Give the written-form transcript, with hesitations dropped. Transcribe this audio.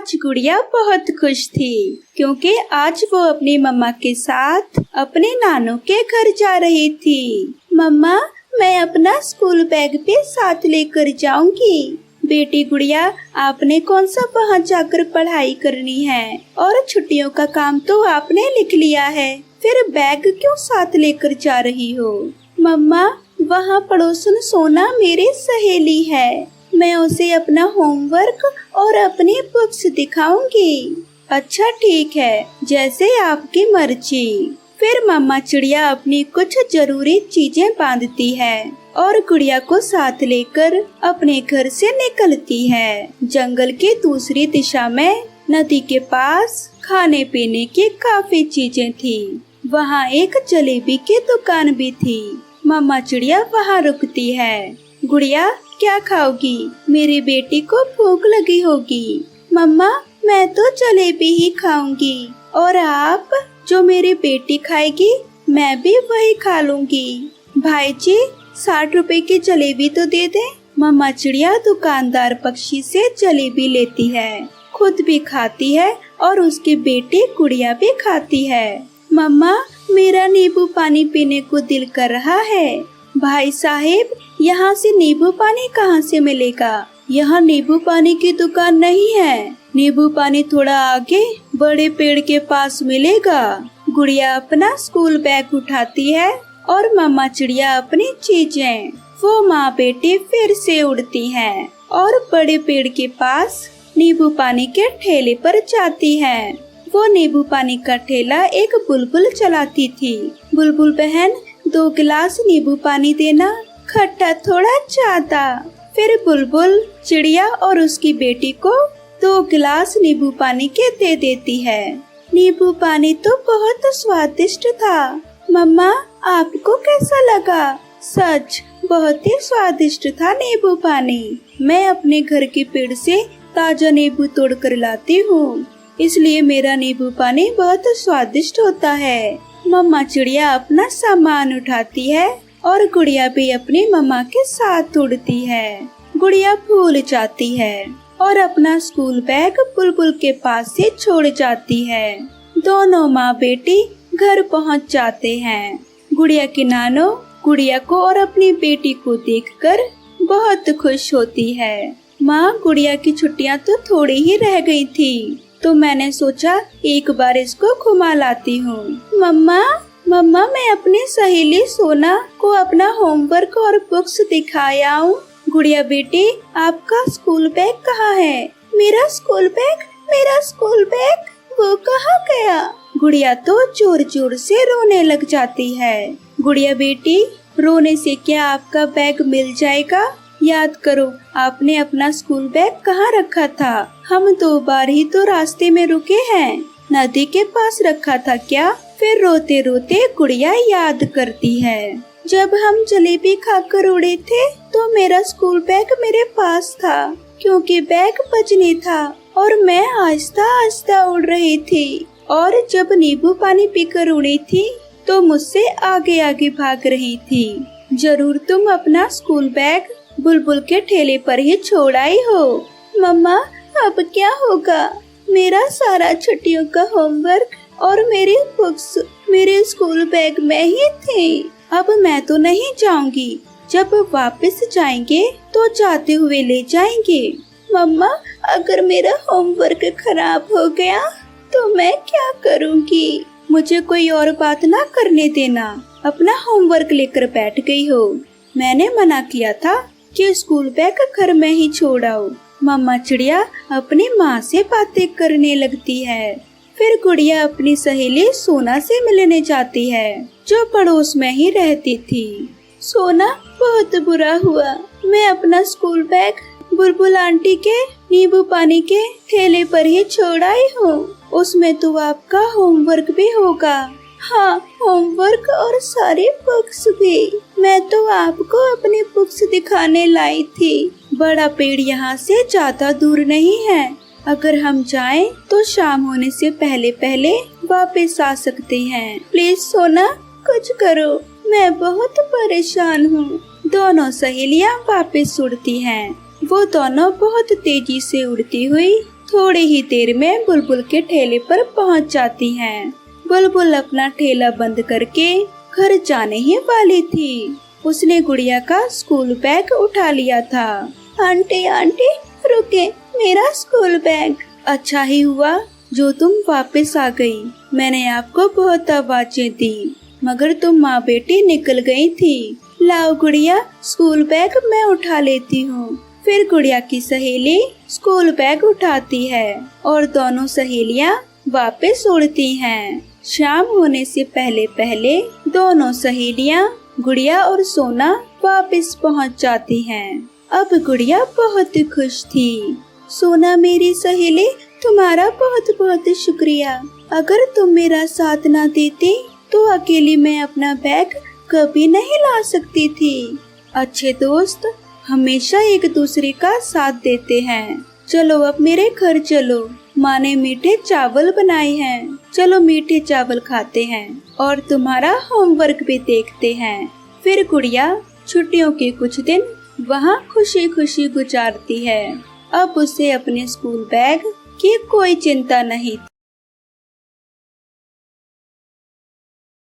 आज गुड़िया बहुत खुश थी क्योंकि आज वो अपनी मम्मा के साथ अपने नानू के घर जा रही थी। मम्मा, मैं अपना स्कूल बैग भी साथ लेकर जाऊंगी। बेटी गुड़िया, आपने कौन सा वहाँ जाकर पढ़ाई करनी है और छुट्टियों का काम तो आपने लिख लिया है, फिर बैग क्यों साथ लेकर जा रही हो? मम्मा, वहाँ पड़ोसन सोना मेरी सहेली है, मैं उसे अपना होमवर्क और अपनी बुक्स दिखाऊंगी। अच्छा ठीक है, जैसे आपकी मर्जी। फिर मम्मा चिड़िया अपनी कुछ जरूरी चीजें बांधती है और गुड़िया को साथ लेकर अपने घर से निकलती है। जंगल के दूसरी दिशा में नदी के पास खाने पीने की काफी चीजें थी। वहाँ एक जलेबी की दुकान भी थी। मम्मा चिड़िया वहाँ रुकती है। गुड़िया, क्या खाओगी? मेरी बेटी को भूख लगी होगी। मम्मा, मैं तो जलेबी ही खाऊंगी। और आप? जो मेरी बेटी खाएगी मैं भी वही खा लूंगी। भाई जी, 60 रुपए की जलेबी तो दे दे। मम्मा चिड़िया दुकानदार पक्षी से जलेबी लेती है, खुद भी खाती है और उसकी बेटी गुड़िया भी खाती है। मम्मा, मेरा नींबू पानी पीने को दिल कर रहा है। भाई साहेब, यहाँ से नींबू पानी कहाँ से मिलेगा? यहाँ नींबू पानी की दुकान नहीं है। नींबू पानी थोड़ा आगे बड़े पेड़ के पास मिलेगा। गुड़िया अपना स्कूल बैग उठाती है और मम्मा चिड़िया अपनी चीजें। वो माँ बेटी फिर से उड़ती हैं और बड़े पेड़ के पास नींबू पानी के ठेले पर जाती है। वो नींबू पानी का ठेला एक बुलबुल चलाती थी। बुलबुल बहन, 2 गिलास नींबू पानी देना, खट्टा थोड़ा ज्यादा। फिर बुलबुल चिड़िया और उसकी बेटी को 2 गिलास नींबू पानी के दे देती है। नींबू पानी तो बहुत स्वादिष्ट था। मम्मा, आपको कैसा लगा? सच बहुत ही स्वादिष्ट था नींबू पानी। मैं अपने घर के पेड़ से ताजा नींबू तोड़ कर लाती हूँ, इसलिए मेरा नींबू पानी बहुत स्वादिष्ट होता है। मम्मा चिड़िया अपना सामान उठाती है और गुड़िया भी अपनी मम्मा के साथ उड़ती है। गुड़िया भूल जाती है और अपना स्कूल बैग बुलबुल के पास से छोड़ जाती है। दोनों माँ बेटी घर पहुँच जाते हैं। गुड़िया की नानो गुड़िया को और अपनी बेटी को देखकर बहुत खुश होती है। माँ, गुड़िया की छुट्टियाँ तो थोड़ी ही रह गई थी, तो मैंने सोचा एक बार इसको घुमा लाती हूँ। मम्मा, मैं अपनी सहेली सोना को अपना होमवर्क और बुक्स दिखाया आऊं। गुड़िया बेटी, आपका स्कूल बैग कहाँ है? मेरा स्कूल बैग वो कहाँ गया? गुड़िया तो जोर जोर से रोने लग जाती है। गुड़िया बेटी, रोने से क्या आपका बैग मिल जाएगा? याद करो, आपने अपना स्कूल बैग कहाँ रखा था? हम 2 बार ही तो रास्ते में रुके हैं। नदी के पास रखा था क्या? फिर रोते रोते गुड़िया याद करती है। जब हम जलेबी खाकर उड़े थे तो मेरा स्कूल बैग मेरे पास था, क्योंकि बैग बजने था और मैं आहिस्ता आहिस्ता उड़ रही थी। और जब नींबू पानी पीकर उड़ी थी तो मुझसे आगे आगे भाग रही थी। जरूर तुम अपना स्कूल बैग बुलबुल के ठेले पर ही छोड़ आई हो। मम्मा, अब क्या होगा? मेरा सारा छुट्टियों का होमवर्क और मेरी बुक्स मेरे स्कूल बैग में ही थी। अब मैं तो नहीं जाऊंगी। जब वापस जाएंगे तो जाते हुए ले जाएंगे। मम्मा, अगर मेरा होमवर्क खराब हो गया तो मैं क्या करूंगी? मुझे कोई और बात ना करने देना। अपना होमवर्क लेकर बैठ गई हो। मैंने मना किया था कि स्कूल बैग घर में ही छोड़ आओ। मम्मा चिड़िया अपनी माँ से बातें करने लगती है। फिर गुड़िया अपनी सहेली सोना से मिलने जाती है, जो पड़ोस में ही रहती थी। सोना, बहुत बुरा हुआ। मैं अपना स्कूल बैग बुलबुल आंटी के नींबू पानी के ठेले पर ही छोड़ आई हूँ। उसमें तो आपका होमवर्क भी होगा। हाँ, होमवर्क और सारी बुक्स भी। मैं तो आपको अपनी बुक्स दिखाने लाई थी। बड़ा पेड़ यहाँ से ज्यादा दूर नहीं है। अगर हम जाएं तो शाम होने से पहले पहले वापस आ सकते हैं। प्लीज सोना, कुछ करो, मैं बहुत परेशान हूँ। दोनों सहेलियाँ वापस उड़ती हैं। वो दोनों बहुत तेजी से उड़ती हुई थोड़ी ही देर में बुलबुल के ठेले पर पहुंच जाती हैं। बुलबुल अपना ठेला बंद करके घर जाने ही वाली थी। उसने गुड़िया का स्कूल बैग उठा लिया था। आंटी आंटी रुके, मेरा स्कूल बैग। अच्छा ही हुआ जो तुम वापस आ गई। मैंने आपको बहुत आवाजें दी मगर तुम माँ बेटी निकल गई थी। लाओ गुड़िया, स्कूल बैग मैं उठा लेती हूँ। फिर गुड़िया की सहेली स्कूल बैग उठाती है और दोनों सहेलियाँ वापस उड़ती हैं। शाम होने से पहले पहले दोनों सहेलियाँ गुड़िया और सोना वापस पहुँच जाती हैं। अब गुड़िया बहुत खुश थी। सोना मेरी सहेली, तुम्हारा बहुत बहुत शुक्रिया। अगर तुम मेरा साथ ना देती तो अकेली मैं अपना बैग कभी नहीं ला सकती थी। अच्छे दोस्त हमेशा एक दूसरे का साथ देते हैं। चलो अब मेरे घर चलो, माँ ने मीठे चावल बनाए हैं। चलो मीठे चावल खाते हैं और तुम्हारा होमवर्क भी देखते हैं। फिर गुड़िया छुट्टियों के कुछ दिन वहाँ खुशी खुशी गुजारती है। अब उसे अपने स्कूल बैग की कोई चिंता नहीं।